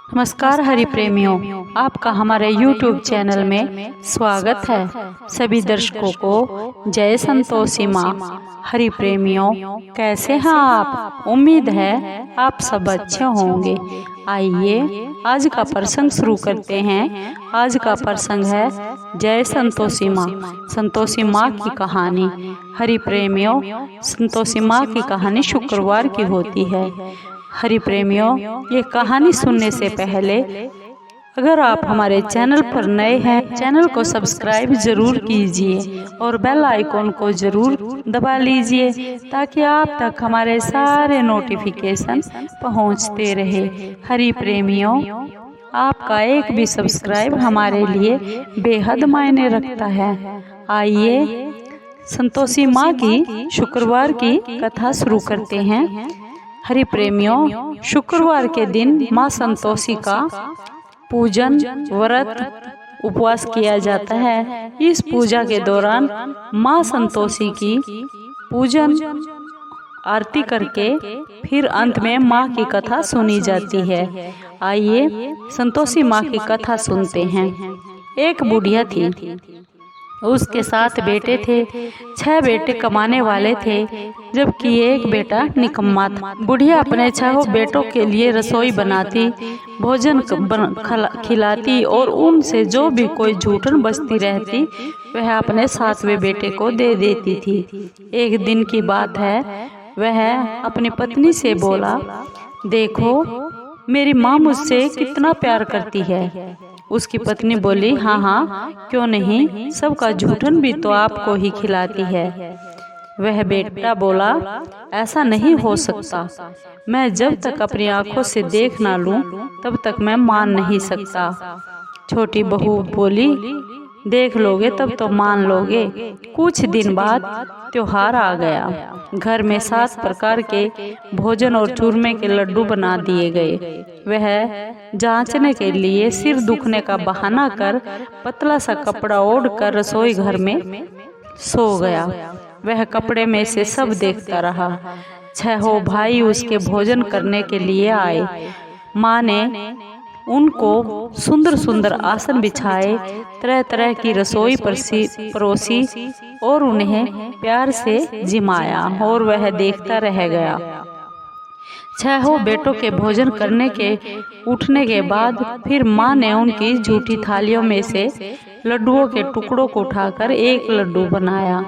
नमस्कार हरि प्रेमियों, आपका हमारे YouTube चैनल में स्वागत है। सभी दर्शकों को जय संतोषी माँ। हरि प्रेमियों, कैसे हैं आप? उम्मीद है आप सब अच्छे होंगे। आइए आज का प्रसंग शुरू करते हैं। आज का प्रसंग है जय संतोषी माँ, संतोषी माँ की कहानी। हरि प्रेमियों, संतोषी माँ की कहानी शुक्रवार की होती है। हरि प्रेमियों, ये कहानी सुनने से पहले अगर आप हमारे चैनल पर नए हैं, चैनल को सब्सक्राइब जरूर कीजिए और बेल आइकॉन को जरूर दबा लीजिए ताकि आप तक हमारे सारे नोटिफिकेशन पहुंचते रहे। हरि प्रेमियों, आपका एक भी सब्सक्राइब हमारे लिए बेहद मायने रखता है। आइए संतोषी माँ की शुक्रवार की कथा शुरू करते हैं। हरि प्रेमियों, शुक्रवार के दिन माँ संतोषी का पूजन, व्रत, उपवास किया जाता है। इस पूजा के दौरान माँ संतोषी की पूजन आरती करके फिर अंत में माँ की कथा सुनी जाती है। आइए संतोषी माँ की कथा सुनते हैं। एक बुढ़िया थी, उसके 7 बेटे थे। 6 बेटे कमाने वाले थे, जबकि एक बेटा निकम्मा था। बुढ़िया अपने 6 बेटों के लिए रसोई बनाती, भोजन खिलाती और उनसे जो भी कोई जूठन बचती रहती वह अपने 7वें बेटे को दे देती थी। एक दिन की बात है, वह अपनी पत्नी से बोला, देखो मेरी माँ मुझसे कितना प्यार करती है। उसकी पत्नी बोली, हाँ हाँ क्यों नहीं, सबका जूठन भी तो आपको ही खिलाती है। वह बेटा बोला, ऐसा नहीं हो सकता, मैं जब तक अपनी आंखों से देख ना लूं तब तक मैं मान नहीं सकता। छोटी बहू बोली, देख लोगे तब तो मान लोगे। कुछ दिन बाद त्योहार आ गया। घर में 7 प्रकार के भोजन और चूरमे के लड्डू बना दिए गए। वह जांचने के लिए सिर दुखने का बहाना कर पतला सा कपड़ा ओढ़ कर रसोई घर में सो गया। वह कपड़े में से सब देखता रहा। 6 भाई उसके भोजन करने के लिए आए। माँ ने उनको सुंदर सुंदर आसन बिछाए, तरह तरह की रसोई परोसी और उन्हें प्यार से जिमाया और वह देखता रह गया। 6 बेटों के भोजन करने के उठने के बाद फिर माँ ने उनकी झूठी थालियों में से लड्डुओं के टुकड़ों को उठाकर एक लड्डू बनाया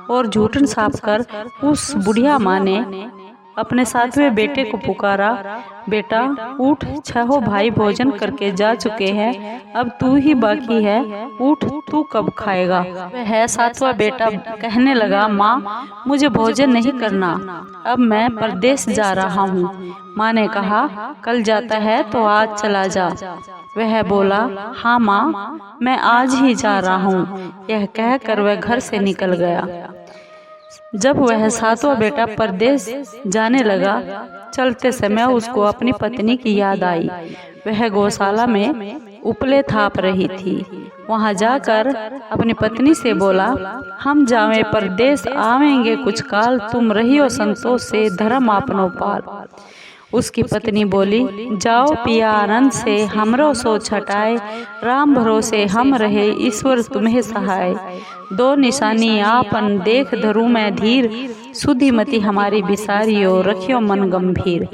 और जूठन साफ कर उस बुढ़िया माँ ने अपने 7वें बेटे को पुकारा, बेटा उठ, 6 भाई भोजन करके जा चुके हैं, अब तू ही बाकी है, उठ, तू कब खाएगा। वह 7वां बेटा कहने लगा, माँ मुझे भोजन नहीं करना, अब मैं परदेश जा रहा हूँ। माँ ने कहा, कल जाता है तो आज चला जा। वह बोला, हाँ माँ मैं आज ही जा रहा हूँ। यह कहकर वह घर से निकल गया। जब वह 7वां बेटा परदेश जाने लगा, चलते समय उसको अपनी पत्नी की याद आई। वह गौशाला में उपले थाप रही थी। वहां जाकर अपनी पत्नी से बोला, हम जावे परदेश आवेंगे कुछ काल, तुम रहियो संतोष से धर्म आपनो पाल। उसकी पत्नी बोली, जाओ पिया आनंद से हमरो सो छटाए, राम भरोसे हम रहे ईश्वर तुम्हें सहाय। 2 निशानी आपन देख धरू मैं धीर, सुधीमती हमारी बिसारियो रखियो मन गंभीर।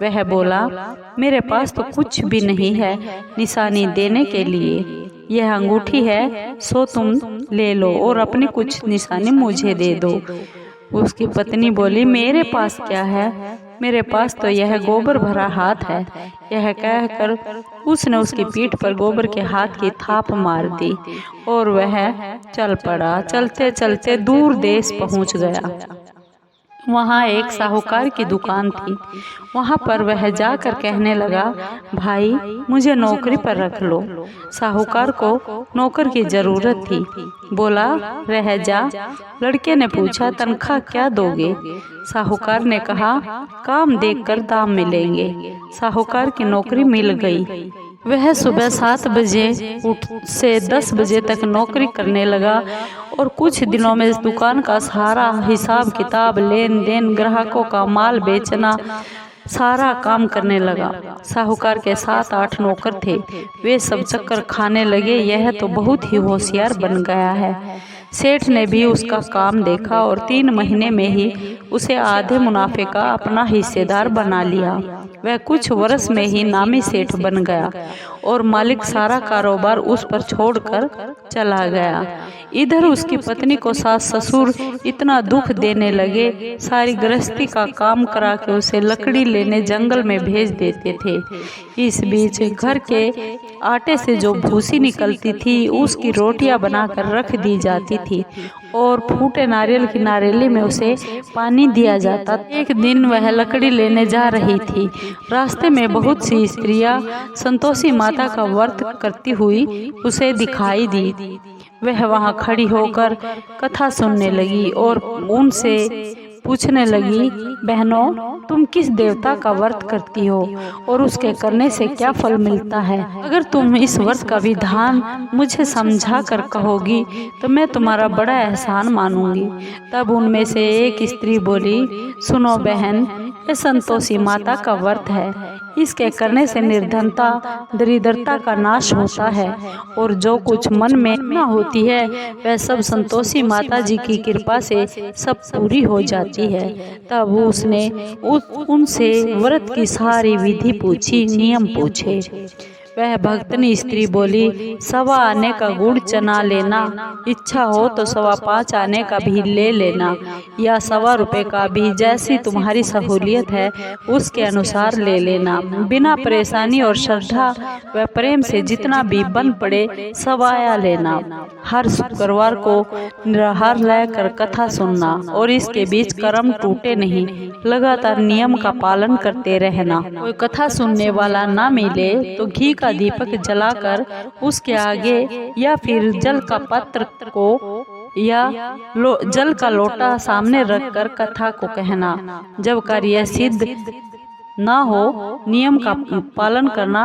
वह बोला, मेरे पास तो कुछ भी नहीं है निशानी देने के लिए, यह अंगूठी है सो तुम ले लो और अपनी कुछ निशानी मुझे दे दो। उसकी पत्नी बोली, मेरे पास क्या है, मेरे पास तो यह गोबर भरा हाथ है। यह कहकर उसने उसकी पीठ पर गोबर के हाथ की थाप मार दी और वह चल पड़ा। चलते चलते दूर देश पहुंच गया। वहाँ एक साहूकार की दुकान थी। वहाँ पर वह जाकर कहने लगा, भाई मुझे नौकरी पर रख लो। साहूकार को नौकर की जरूरत थी। बोला, रह जा। लड़के ने पूछा, तनख्वाह क्या दोगे? साहूकार ने कहा, काम देखकर दाम मिलेंगे। साहूकार की नौकरी मिल गई। वह सुबह 7 बजे से 10 बजे तक नौकरी करने लगा और कुछ दिनों में दुकान का सारा हिसाब किताब, लेन देन, ग्राहकों का माल बेचना, सारा काम करने लगा। साहूकार के 7-8 नौकर थे, वे सब चक्कर खाने लगे, यह तो बहुत ही होशियार बन गया है। सेठ ने भी उसका काम देखा और 3 महीने में ही उसे आधे मुनाफे का अपना हिस्सेदार बना लिया। वह कुछ वर्ष में ही नामी सेठ बन गया और मालिक सारा कारोबार उस पर छोड़कर चला गया। इधर उसकी पत्नी को सास ससुर इतना दुख देने लगे, सारी गृहस्थी का काम करा के उसे लकड़ी लेने जंगल में भेज देते थे। इस बीच घर के आटे से जो भूसी निकलती थी उसकी रोटियां बनाकर रख दी जाती थी और फूटे नारियल की नारेली में उसे पानी दिया जाता। एक दिन वह लकड़ी लेने जा रही थी। रास्ते में बहुत सी स्त्रियां संतोषी माता का व्रत करती हुई उसे दिखाई दी। वह वहां खड़ी होकर कथा सुनने लगी और उनसे पूछने लगी, बहनों, तुम किस देवता का व्रत करती हो और उसके करने से क्या फल मिलता है? अगर तुम इस व्रत का विधान मुझे समझा कर कहोगी तो मैं तुम्हारा बड़ा एहसान मानूंगी। तब उनमें से एक स्त्री बोली, सुनो बहन, ये संतोषी माता का व्रत है। इसके करने से निर्धनता, दरिद्रता का नाश होता है और जो कुछ मन में न होती है वह सब संतोषी माता जी की कृपा से सब पूरी हो जाती है। तब उसने उनसे व्रत की सारी विधि पूछी, नियम पूछे। वह भक्तनी स्त्री बोली, 1.25 आने का गुड़ चना लेना, इच्छा हो तो 5.25 आने का भी ले लेना या 1.25 रुपए का भी, जैसी तुम्हारी सहूलियत है उसके अनुसार ले लेना। बिना परेशानी और श्रद्धा व प्रेम से जितना भी बन पड़े 1.25 लेना। हर शुक्रवार को निराहार लेकर कथा सुनना और इसके बीच कर्म टूटे नहीं, लगातार नियम का पालन करते रहना। कोई कथा सुनने वाला ना मिले तो घी का दीपक जलाकर उसके आगे या फिर जल का पात्र को या जल का लोटा सामने रखकर कथा को कहना। जब कार्य सिद्ध ना हो नियम का पालन करना,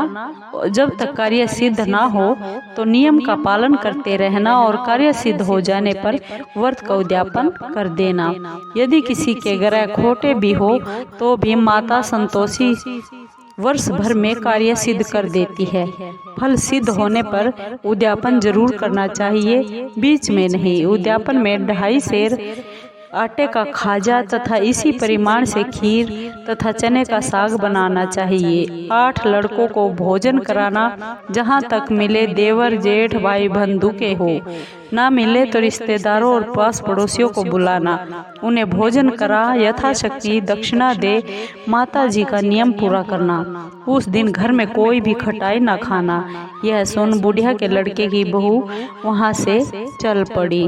जब तक कार्य सिद्ध ना हो तो नियम का पालन करते रहना और कार्य सिद्ध हो जाने पर व्रत का उद्यापन कर देना। यदि किसी के ग्रह खोटे भी हो तो भी माता संतोषी वर्ष भर में कार्य सिद्ध कर देती है। फल सिद्ध होने पर उद्यापन जरूर करना चाहिए, बीच में नहीं। उद्यापन में 2.5 सेर आटे का खाजा तथा इसी परिमाण से खीर तथा चने का साग बनाना चाहिए। 8 लड़कों को भोजन कराना, जहाँ तक मिले देवर जेठ भाई बंधु के हो, ना मिले तो रिश्तेदारों और पास पड़ोसियों को बुलाना, उन्हें भोजन करा, यथाशक्ति दक्षिणा दे, माता जी का नियम पूरा करना। उस दिन घर में कोई भी खटाई ना खाना। यह सुन बुढ़िया के लड़के की बहू वहां से चल पड़ी।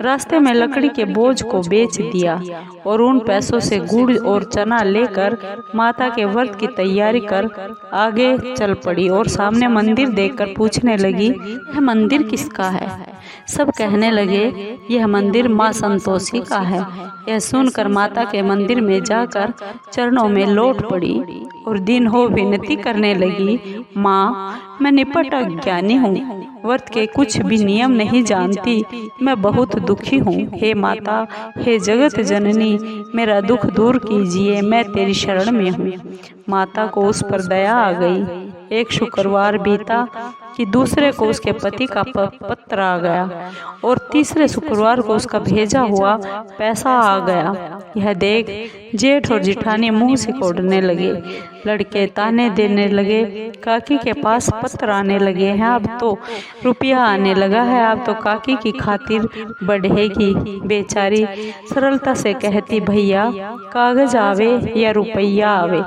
रास्ते में लकड़ी के बोझ को बेच दिया और उन पैसों से गुड़ और चना लेकर माता के व्रत की तैयारी कर आगे चल पड़ी और सामने मंदिर देखकर पूछने लगी, यह मंदिर किसका है? सब कहने लगे, यह मंदिर माँ संतोषी का है। यह सुनकर माता के मंदिर में जाकर चरणों में लौट पड़ी और दिन हो विनती करने लगी, माँ, मैं निपट अज्ञानी हूँ, व्रत के कुछ भी नियम नहीं जानती, मैं बहुत दुखी हूँ। हे माता, हे जगत जननी, मेरा दुख दूर कीजिए, मैं तेरी शरण में हूँ। माता को उस पर दया आ गई। एक शुक्रवार बीता कि दूसरे को उसके पति का पत्र आ गया और तीसरे शुक्रवार को उसका भेजा हुआ पैसा आ गया। यह देख जेठ और जिठानी मुंह सिकोड़ने लगे। लड़के ताने देने लगे, काकी के पास पत्र आने लगे हैं, अब तो रुपया आने लगा है, अब तो काकी की खातिर बढ़ेगी। बेचारी सरलता से कहती, भैया कागज आवे या रुपया आवे,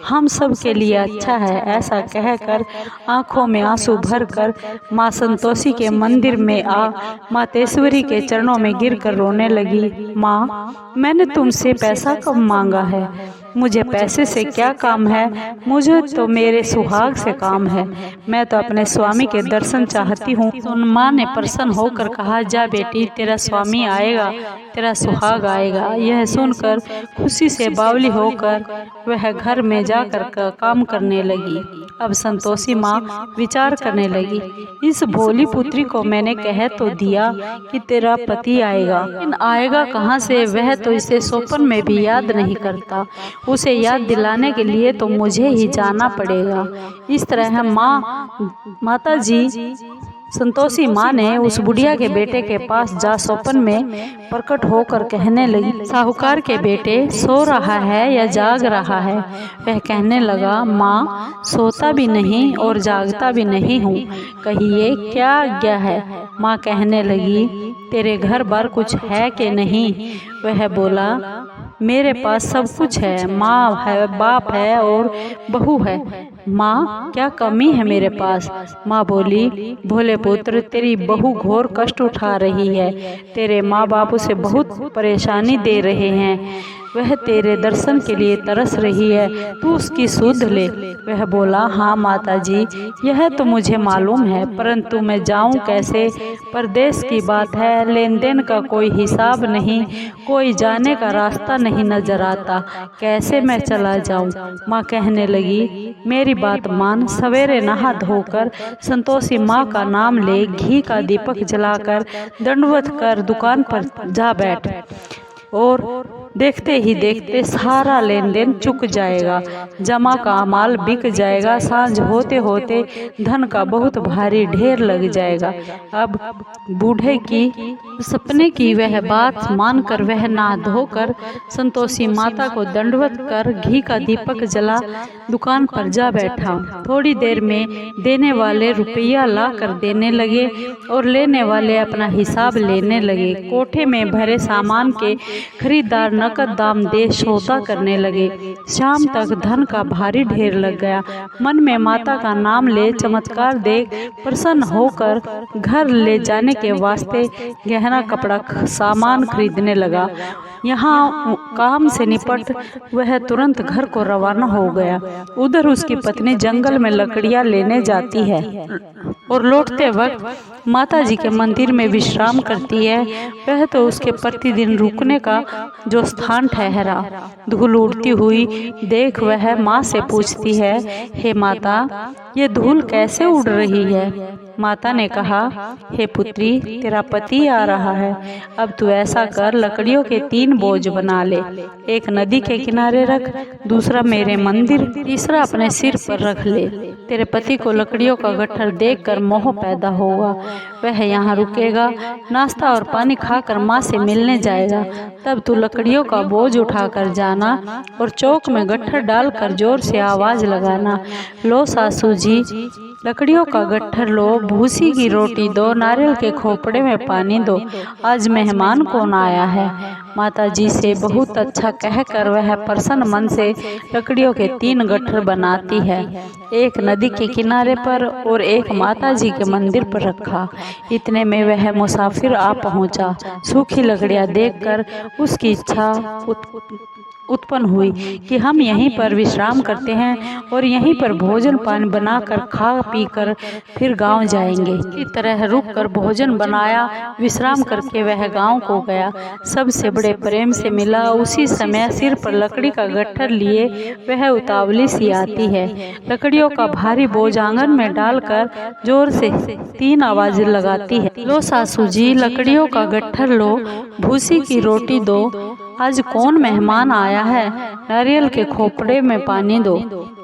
हम सब के लिए अच्छा है। ऐसा कहकर आंखों में आंसू भरकर माँ संतोषी के मंदिर में आ मातेश्वरी के चरणों में गिरकर रोने लगी। माँ, मैंने तुमसे पैसा कब मांगा है? मुझे पैसे से क्या काम है? मुझे तो मेरे सुहाग से काम है। मैं तो अपने स्वामी के दर्शन चाहती हूँ। उन माँ ने प्रसन्न होकर कहा, जा बेटी, तेरा स्वामी आएगा, तेरा सुहाग आएगा। यह सुनकर खुशी से बावली होकर वह घर में जाकर काम करने लगी। अब संतोषी माँ विचार करने लगी, इस भोली पुत्री को मैंने कह तो दिया कि तेरा पति आएगा, लेकिन आएगा कहाँ से? वह तो इसे सोपन में भी याद नहीं करता। उसे याद दिलाने के लिए तो मुझे ही जाना पड़ेगा। इस तरह माताजी संतोषी माँ ने उस बुढ़िया के बेटे के पास जा स्वप्न में प्रकट होकर कहने लगी, साहूकार के बेटे सो रहा है या जाग रहा है? वह कहने लगा, माँ सोता भी नहीं और जागता भी नहीं हूँ, कहिए क्या आज्ञा है? माँ कहने लगी, तेरे घर बार कुछ है कि नहीं? वह बोला, मेरे पास सब कुछ है, माँ है, बाप है और बहू है। माँ क्या कमी है मेरे पास? माँ बोली, भोले पुत्र तेरी बहू घोर कष्ट उठा रही है, तेरे माँ बाप उसे बहुत परेशानी दे रहे हैं, वह तेरे दर्शन के लिए तरस रही है, तू उसकी सुध ले। वह बोला, हाँ माताजी यह तो मुझे मालूम है, परंतु मैं जाऊं कैसे? परदेश की बात है, लेन देन का कोई हिसाब नहीं, कोई जाने का रास्ता नहीं नजर आता, कैसे मैं चला जाऊं? माँ कहने लगी, मेरी बात मान, सवेरे नहा धोकर संतोषी माँ का नाम ले, घी का दीपक जलाकर दंडवत कर दुकान पर जा बैठ और देखते ही देखते सारा लेन देन चुक जाएगा, जमा का माल बिक जाएगा, सांझ होते होते धन का बहुत भारी ढेर लग जाएगा। अब बूढ़े की सपने की वह बात मानकर वह नहा धोकर संतोषी माता को दंडवत कर घी का दीपक जला दुकान पर जा बैठा। थोड़ी देर में देने वाले रुपया ला कर देने लगे और लेने वाले अपना हिसाब लेने लगे। कोठे में भरे सामान के खरीदार नकद दाम दे सौदा करने लगे। शाम तक धन का भारी ढेर लग गया। मन में माता का नाम ले चमत्कार देख प्रसन्न होकर घर ले जाने के वास्ते गहना कपड़ा सामान खरीदने लगा। यहाँ काम से निपट वह तुरंत घर को रवाना हो गया। उधर उसकी पत्नी जंगल में लकड़ियाँ लेने जाती है और लौटते वक्त माता जी के मंदिर में विश्राम करती है। वह तो उसके प्रतिदिन रुकने का जो स्थान ठहरा। धूल उड़ती हुई देख वह माँ से पूछती है, हे माता ये धूल कैसे उड़ रही है? माता ने कहा, हे पुत्री तेरा पति आ रहा है, अब तू ऐसा कर लकड़ियों के 3 बोझ बना ले, एक नदी के किनारे रख, दूसरा मेरे मंदिर, तीसरा अपने सिर पर रख ले। तेरे पति को लकड़ियों का गट्ठर देखकर मोह पैदा होगा, वह यहाँ रुकेगा, नाश्ता और पानी खाकर माँ से मिलने जाएगा। तब तू लकड़ियों का बोझ उठाकर जाना और चौक में गट्ठर डालकर जोर से आवाज लगाना, लो सासू जी लकड़ियों का गट्ठर लो, भूसी की रोटी दो, नारियल के खोपड़े में पानी दो, आज मेहमान कौन आया है? माता जी से बहुत अच्छा कहकर वह प्रसन्न मन से लकड़ियों के 3 गट्ठर बनाती है, एक नदी के किनारे पर और एक माता जी के मंदिर पर रखा। इतने में वह मुसाफिर आ पहुंचा। सूखी लकड़ियां देखकर उसकी इच्छा उत्पन्न हुई कि हम यहीं पर विश्राम करते हैं और यहीं पर भोजन पानी बनाकर खा पी कर फिर गांव जाएंगे। इसी तरह रुककर भोजन बनाया, विश्राम करके वह गांव को गया। सबसे बड़े प्रेम से मिला। उसी समय सिर पर लकड़ी का गट्ठर लिए वह उतावली सी आती है। लकड़ियों का भारी बोझ आंगन में डालकर जोर से 3 आवाजें लगाती है, लो सासू जी लकड़ियों का गट्ठर लो, भूसी की रोटी दो, आज कौन मेहमान आया है, नारियल के खोपड़े में पानी दो।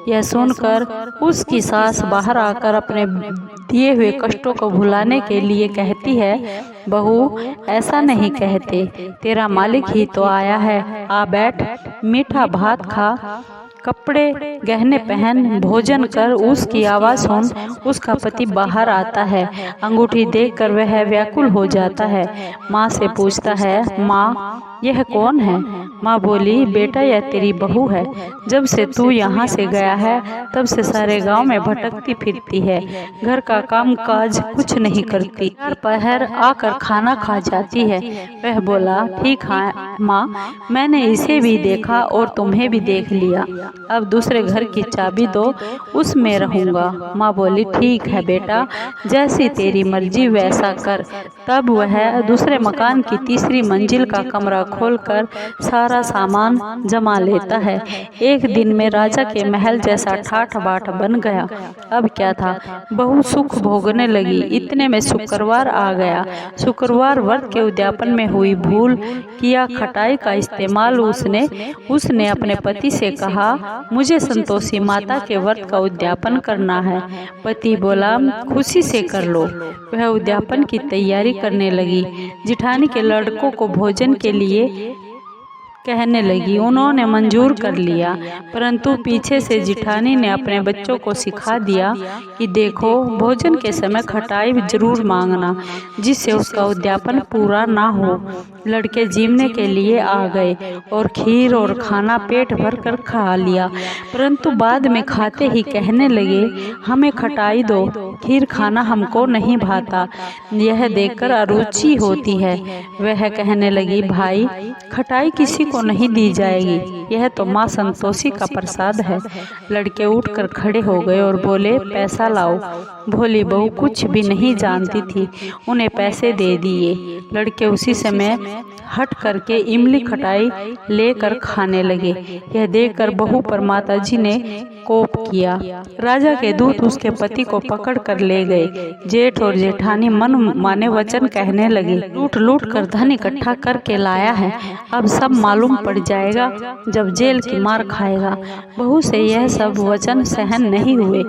यह सुनकर उसकी सास बाहर आकर अपने दिए हुए कष्टों को भुलाने के लिए कहती है, बहू ऐसा नहीं कहते, तेरा मालिक ही तो आया है, आ बैठ, मीठा भात खा, कपड़े गहने पहन, भोजन कर। उसकी आवाज़ सुन उसका पति बाहर आता है। अंगूठी देखकर वह व्याकुल हो जाता है। माँ से पूछता है, माँ यह कौन है? माँ बोली, बेटा यह तेरी बहू है, जब से तू यहाँ से गया है तब से सारे गांव में भटकती फिरती है, घर का काम काज कुछ नहीं करती, हर पहर आकर खाना खा जाती है। वह बोला, ठीक है माँ, मैंने इसे भी देखा और तुम्हें भी देख लिया, अब दूसरे घर की चाबी दो, उसमें रहूंगा। माँ बोली, ठीक है बेटा, जैसी तेरी मर्जी वैसा कर। तब वह दूसरे मकान की तीसरी मंजिल का कमरा खोलकर सारा सामान जमा लेता है। एक दिन में राजा के महल जैसा ठाठ बाट बन गया। अब क्या था, बहुत सुख भोगने लगी। इतने में शुक्रवार आ गया। शुक्रवार व्रत के उद्यापन में हुई भूल किया खटाई का इस्तेमाल उसने अपने पति से कहा, मुझे संतोषी माता के व्रत का उद्यापन करना है। पति बोला, खुशी से कर लो। वह उद्यापन की तैयारी करने लगी। जिठानी के लड़कों को भोजन के लिए कहने लगी। उन्होंने मंजूर कर लिया, परंतु पीछे से जिठानी ने अपने बच्चों को सिखा दिया कि देखो, भोजन के समय खटाई जरूर मांगना, जिससे उसका उद्यापन पूरा ना हो। लड़के जीवने के लिए आ गए और खीर और खाना पेट भर कर खा लिया, परंतु बाद में खाते ही कहने लगे, हमें खटाई दो, खीर खाना हमको नहीं भाता, यह देखकर अरुचि होती है। वह कहने लगी, भाई, खटाई किसी को नहीं दी जाएगी, यह तो माँ संतोषी का प्रसाद है। लड़के उठकर खड़े हो गए और बोले, पैसा लाओ। भोली बहू कुछ भी नहीं जानती थी, उन्हें पैसे दे दिए। लड़के उसी समय हट करके इमली खटाई लेकर खाने लगे। यह देखकर बहू पर माताजी ने कोप किया। राजा के दूत उसके पति को पकड़ कर ले गए। जेठ और जेठानी मन माने वचन कहने लगे, लूट लूट कर धन इकट्ठा करके लाया है, अब सब मालूम पड़ जाएगा जब जेल की मार खाएगा। बहू से यह सब वचन सहन नहीं हुए।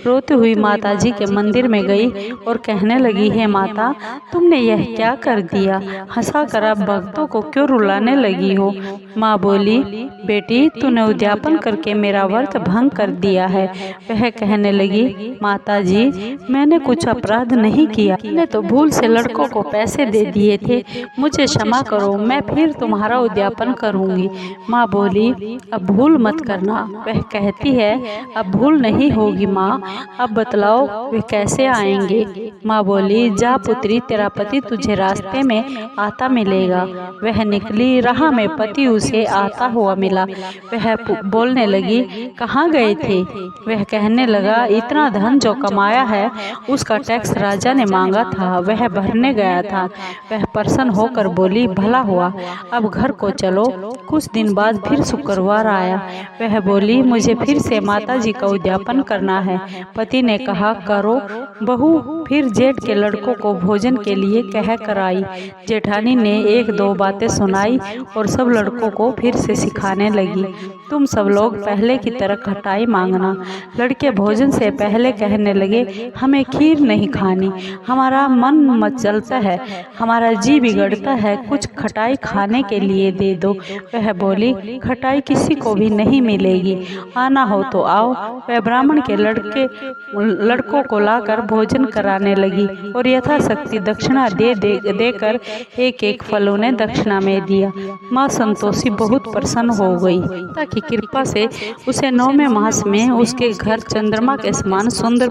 रोती हुई माताजी के मंदिर में गई और कहने लगी, हे माता, तुमने यह क्या कर दिया? हंसा कर अब भक्तों को क्यों रुलाने लगी हो? माँ बोली, बेटी, तूने उद्यापन करके मेरा व्रत भंग कर दिया है। वह कहने लगी, माता जी, मैंने कुछ अपराध नहीं किया, मैंने तो भूल से लड़कों को पैसे दे दिए थे, मुझे क्षमा करो, मैं फिर तुम्हारा उद्यापन करूंगी। माँ बोली, अब भूल मत करना। वह कहती है, अब भूल नहीं होगी माँ, अब बतलाओ वे कैसे आएंगे? माँ बोली, जा पुत्री, तेरा पति तुझे रास्ते में आता मिलेगा। वह निकली, राह में पति उसे आता हुआ मिला। वह बोलने लगी, कहाँ गए थे? वह कहने लगा, इतना धन जो कमाया है उसका टैक्स राजा ने मांगा था, वह भरने गया था। वह प्रसन्न होकर बोली, भला हुआ, अब घर को चलो। कुछ दिन बाद फिर शुक्रवार आया। वह बोली, मुझे फिर से माता जी का उद्यापन करना है। पति ने कहा, करो। बहू फिर जेठ के लड़कों को भोजन के लिए कह कर आई। जेठानी ने एक दो बातें सुनाई और सब लड़कों को फिर से सिखाने लगी, तुम सब लोग पहले की तरह खटाई मांगना। लड़के भोजन से पहले कहने लगे, हमें खीर नहीं खानी, हमारा मन मचलता है, हमारा जी बिगड़ता है, कुछ खटाई खाने के लिए दे दो। वह बोली, खटाई किसी को भी नहीं मिलेगी, आना हो तो आओ। वह ब्राह्मण के लड़कों को लाकर भोजन कराने लगी और यथाशक्ति दक्षिणा देकर एक एक फल उन्हें दक्षिणा में दिया। माँ संतोषी बहुत प्रसन्न हो गई। ताकि कृपा से उसे 9वें मास में उसके घर चंद्रमा के समान सुंदर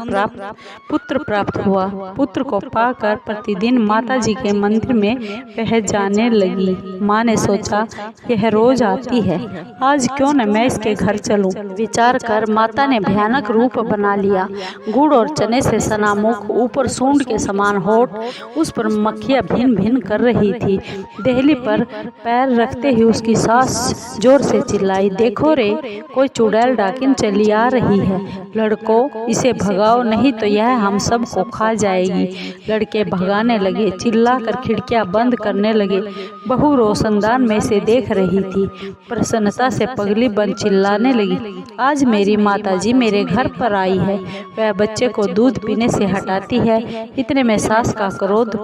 पुत्र प्राप्त हुआ। पुत्र को पाकर प्रतिदिन माता जी के मंदिर में वह जाने लगी। माँ ने सोचा, यह रोज आती है, आज क्यों न मैं इसके घर चलूं। विचार कर माता ने भयानक रूप बना लिया। गुड़ और चने से सना मुख, ऊपर सूंड के समान होठ, उस पर मक्खियां भिन भिन कर रही थी। देहली पर पैर रखते ही उसकी सास जोर से चिल्लाई, देखो रे, कोई चुड़ैल डाकिन चली आ रही है, लड़कों इसे भगाओ, नहीं तो यह हम सब को खा जाएगी। लड़के भगाने लगे, चिल्लाकर खिड़कियां बंद करने लगे। बहू रोशनदान में से देख रही थी। प्रसन्नता से पगली बन चिल्लाने लगी, आज मेरी माताजी मेरे घर पर आई है। वह बच्चे को दूध पीने से हटाती है। इतने में सास का क्रोध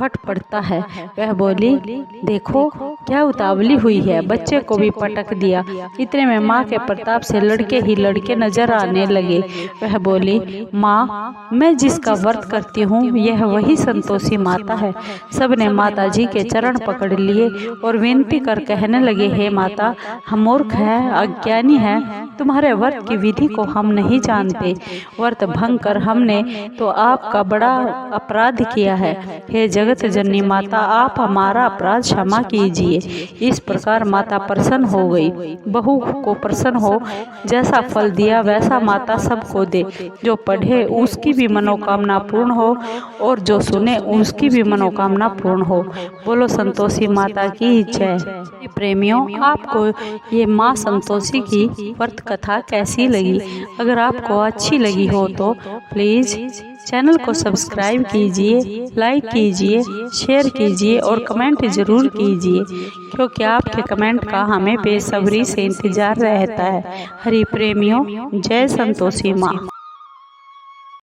फट पड़ता है। वह बोली, देखो क्या उतावली हुई है, बच्चे को भी पटक दिया। इतने में माँ के प्रताप से लड़के ही लड़के नजर आने लगे। वह बोली, माँ, मैं जिसका व्रत करती हूँ यह वही संतोषी माता है। सबने माता जी के चरण पकड़ लिए और विनती कर कहने लगे, हे माता, हम मूर्ख हैं, अज्ञानी हैं, तुम्हारे व्रत की विधि को हम नहीं जानते। व्रत भंग कर हमने तो आपका बड़ा अपराध किया है। हे जगत जननी माता, आप हमारा अपराध क्षमा कीजिए। इस प्रकार माता प्रसन्न हो गई। बहू को प्रसन्न हो, जैसा फल दिया वैसा माता सबको दे। जो पढ़े उसकी भी मनोकामना पूर्ण हो और जो सुने उसकी भी मनोकामना पूर्ण हो। बोलो संतोषी माता की जय। प्रेमियों, आपको ये माँ संतोषी की व्रत कथा कैसी लगी? अगर आपको अच्छी लगी हो तो प्लीज चैनल को सब्सक्राइब कीजिए, लाइक कीजिए, शेयर कीजिए और कमेंट जरूर कीजिए, क्योंकि आपके कमेंट का हमें बेसब्री से इंतजार रहता है। हरि प्रेमियों, जय संतोषी माँ।